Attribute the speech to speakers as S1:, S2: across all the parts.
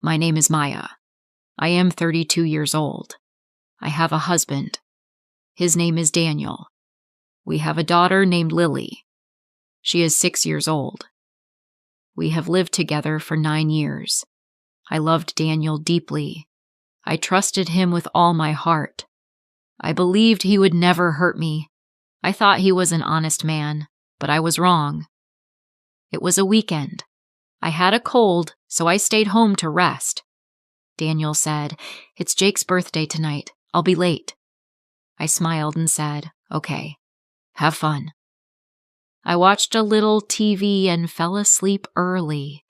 S1: My name is Maya. I am 32 years old. I have a husband. His name is Daniel. We have a daughter named Lily. She is 6 years old. We have lived together for 9 years. I loved Daniel deeply. I trusted him with all my heart. I believed he would never hurt me. I thought he was an honest man, but I was wrong. It was a weekend. I had a cold, so I stayed home to rest. Daniel said, "It's Jake's birthday tonight. I'll be late." I smiled and said, "Okay, have fun." I watched a little TV and fell asleep early.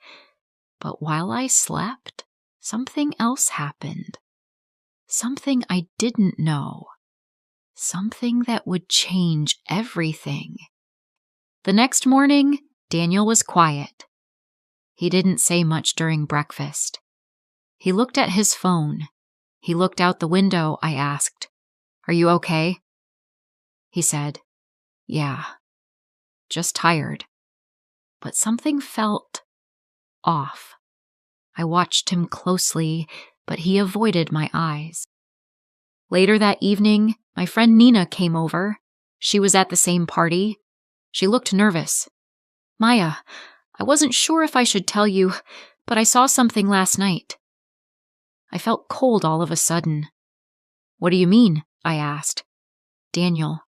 S1: But while I slept, something else happened. Something I didn't know. Something that would change everything. The next morning, Daniel was quiet. He didn't say much during breakfast. He looked at his phone. He looked out the window. I asked, "Are you okay?" He said, "Yeah, just tired." But something felt off. I watched him closely, but he avoided my eyes. Later that evening, my friend Nina came over. She was at the same party. She looked nervous. "Maya, I wasn't sure if I should tell you, but I saw something last night." I felt cold all of a sudden. "What do you mean?" I asked. "Daniel,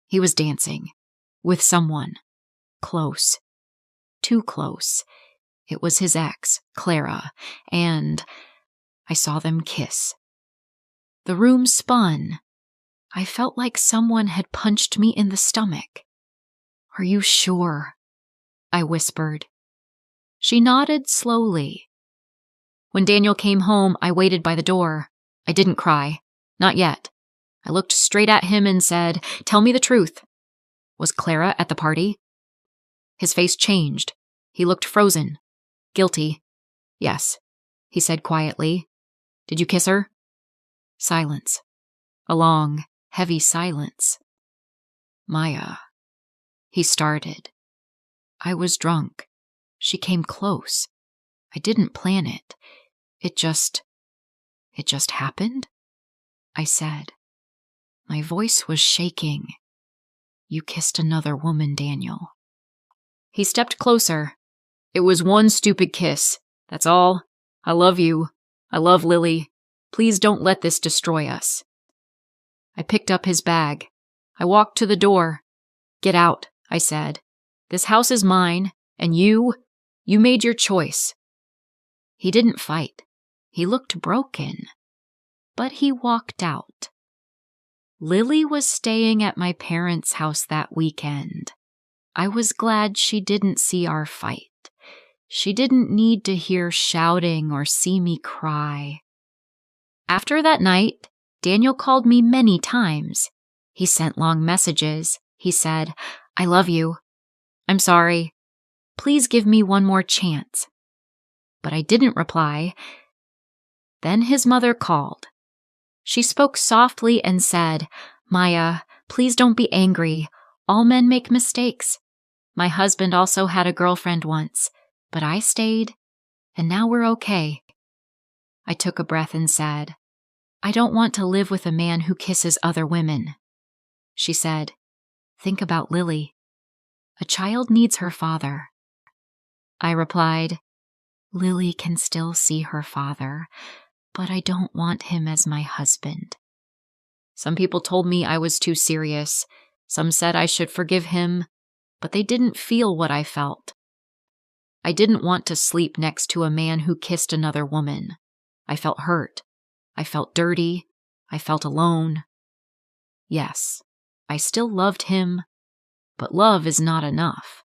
S1: he was dancing. With someone. Close. Too close. It was his ex, Clara, and I saw them kiss." The room spun. I felt like someone had punched me in the stomach. "Are you sure?" I whispered. She nodded slowly. When Daniel came home, I waited by the door. I didn't cry. Not yet. I looked straight at him and said, "Tell me the truth. Was Clara at the party?" His face changed. He looked frozen. Guilty. "Yes," he said quietly. "Did you kiss her?" Silence. A long, heavy silence. "Maya," he started. "I was drunk. She came close. I didn't plan it. It just happened?" I said. My voice was shaking. "You kissed another woman, Daniel." He stepped closer. "It was one stupid kiss. That's all. I love you. I love Lily. Please don't let this destroy us." I picked up his bag. I walked to the door. "Get out," I said. "This house is mine, and you made your choice." He didn't fight. He looked broken. But he walked out. Lily was staying at my parents' house that weekend. I was glad she didn't see our fight. She didn't need to hear shouting or see me cry. After that night, Daniel called me many times. He sent long messages. He said, "I love you. I'm sorry. Please give me one more chance." But I didn't reply. Then his mother called. She spoke softly and said, "Maya, please don't be angry. All men make mistakes. My husband also had a girlfriend once, but I stayed, and now we're okay." I took a breath and said, "I don't want to live with a man who kisses other women." She said, "Think about Lily. A child needs her father." I replied, "Lily can still see her father, but I don't want him as my husband." Some people told me I was too serious. Some said I should forgive him, but they didn't feel what I felt. I didn't want to sleep next to a man who kissed another woman. I felt hurt. I felt dirty. I felt alone. Yes, I still loved him, but love is not enough.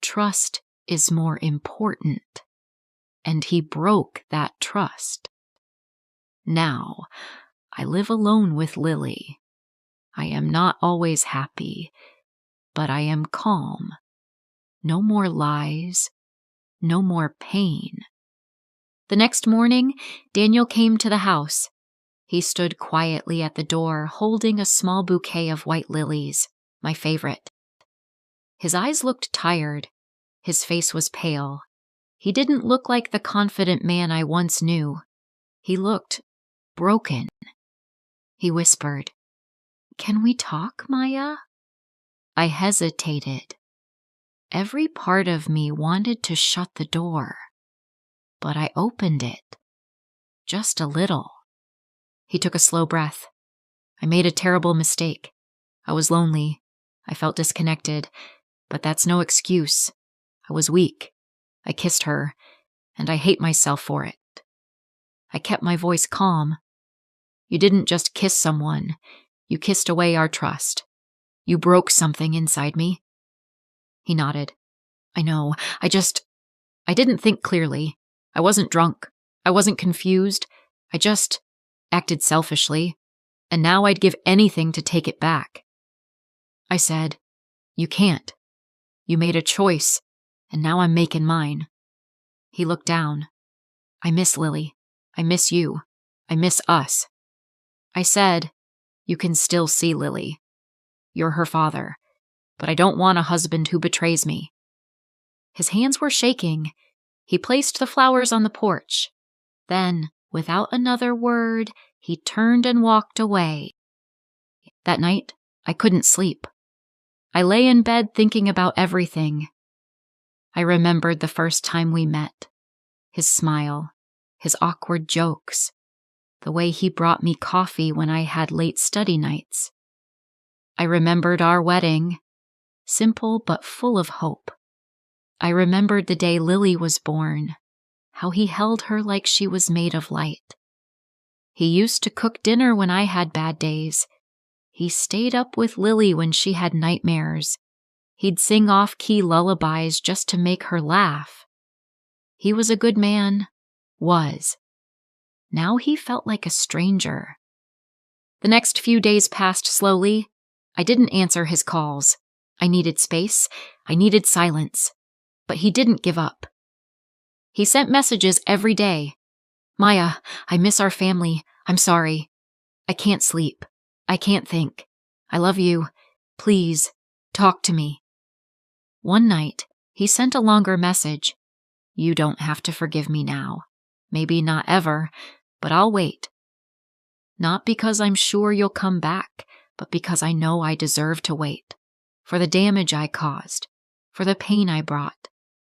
S1: Trust is more important. And he broke that trust. Now, I live alone with Lily. I am not always happy, but I am calm. No more lies, no more pain. The next morning, Daniel came to the house. He stood quietly at the door, holding a small bouquet of white lilies, my favorite. His eyes looked tired. His face was pale. He didn't look like the confident man I once knew. He looked broken. He whispered, "Can we talk, Maya?" I hesitated. Every part of me wanted to shut the door, but I opened it. Just a little. He took a slow breath. I made a terrible mistake. I was lonely. I felt disconnected, but that's no excuse. I was weak. I kissed her, and I hate myself for it. I kept my voice calm. You didn't just kiss someone. You kissed away our trust. You broke something inside me. He nodded. I know. I didn't think clearly. I wasn't drunk. I wasn't confused. I just acted selfishly, and now I'd give anything to take it back. I said, "You can't. You made a choice, and now I'm making mine." He looked down. "I miss Lily. I miss you. I miss us." I said, "You can still see Lily. You're her father, but I don't want a husband who betrays me." His hands were shaking. He placed the flowers on the porch. Then, without another word, he turned and walked away. That night, I couldn't sleep. I lay in bed thinking about everything. I remembered the first time we met. His smile, his awkward jokes, the way he brought me coffee when I had late study nights. I remembered our wedding, simple but full of hope. I remembered the day Lily was born, how he held her like she was made of light. He used to cook dinner when I had bad days. He stayed up with Lily when she had nightmares. He'd sing off-key lullabies just to make her laugh. He was a good man. Was. Now he felt like a stranger. The next few days passed slowly. I didn't answer his calls. I needed space. I needed silence. But he didn't give up. He sent messages every day. "Maya, I miss our family. I'm sorry. I can't sleep. I can't think. I love you. Please, talk to me." One night, he sent a longer message. "You don't have to forgive me now. Maybe not ever, but I'll wait. Not because I'm sure you'll come back, but because I know I deserve to wait. For the damage I caused, for the pain I brought.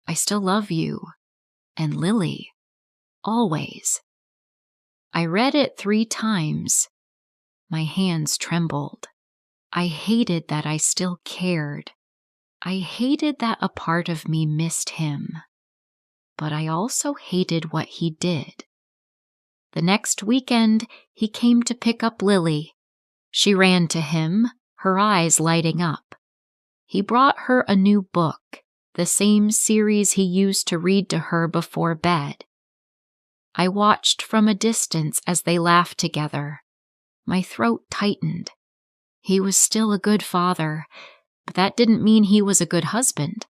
S1: I still love you. And Lily. Always." I read it 3 times. My hands trembled. I hated that I still cared. I hated that a part of me missed him. But I also hated what he did. The next weekend, he came to pick up Lily. She ran to him, her eyes lighting up. He brought her a new book, the same series he used to read to her before bed. I watched from a distance as they laughed together. My throat tightened. He was still a good father, but that didn't mean he was a good husband.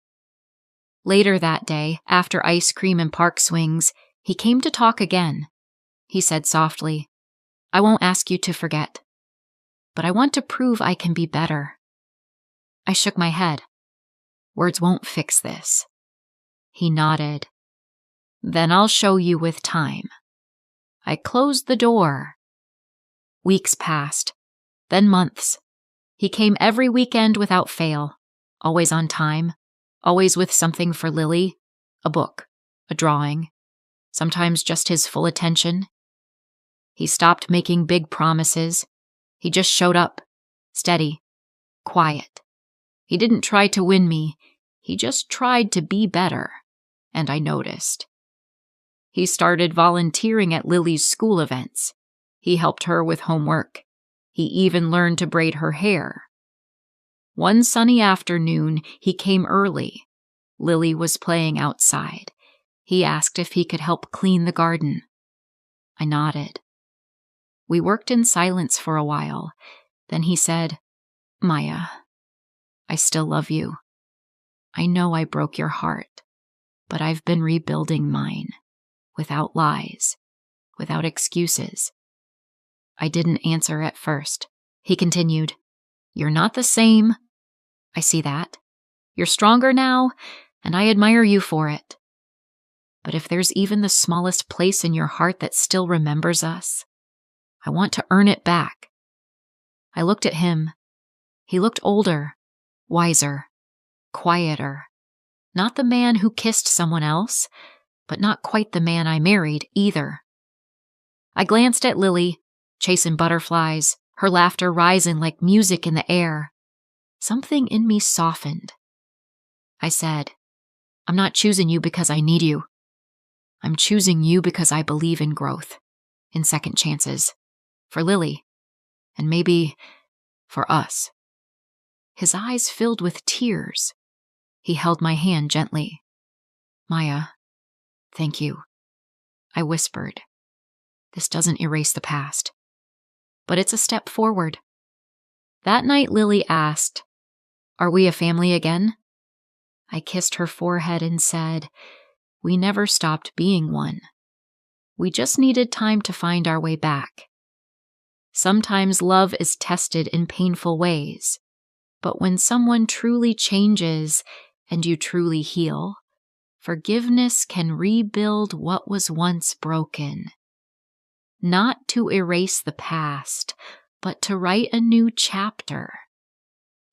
S1: Later that day, after ice cream and park swings, he came to talk again. He said softly, "I won't ask you to forget, but I want to prove I can be better." I shook my head. "Words won't fix this." He nodded. "Then I'll show you with time." I closed the door. Weeks passed, then months. He came every weekend without fail, always on time, always with something for Lily, a book, a drawing, sometimes just his full attention. He stopped making big promises. He just showed up, steady, quiet. He didn't try to win me. He just tried to be better, and I noticed. He started volunteering at Lily's school events. He helped her with homework. He even learned to braid her hair. One sunny afternoon, he came early. Lily was playing outside. He asked if he could help clean the garden. I nodded. We worked in silence for a while. Then he said, "Maya, I still love you. I know I broke your heart, but I've been rebuilding mine, without lies, without excuses." I didn't answer at first. He continued, "You're not the same. I see that. You're stronger now, and I admire you for it." But if there's even the smallest place in your heart that still remembers us, I want to earn it back." I looked at him. He looked older, wiser, quieter. Not the man who kissed someone else, but not quite the man I married either. I glanced at Lily, chasing butterflies, her laughter rising like music in the air. Something in me softened. I said, "I'm not choosing you because I need you. I'm choosing you because I believe in growth, in second chances, for Lily, and maybe for us." His eyes filled with tears. He held my hand gently. "Maya, thank you," I whispered. "This doesn't erase the past, but it's a step forward." That night, Lily asked, "Are we a family again?" I kissed her forehead and said, "We never stopped being one. We just needed time to find our way back. Sometimes love is tested in painful ways, but when someone truly changes and you truly heal, forgiveness can rebuild what was once broken. Not to erase the past, but to write a new chapter."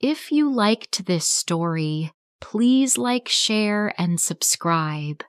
S1: If you liked this story, please like, share, and subscribe.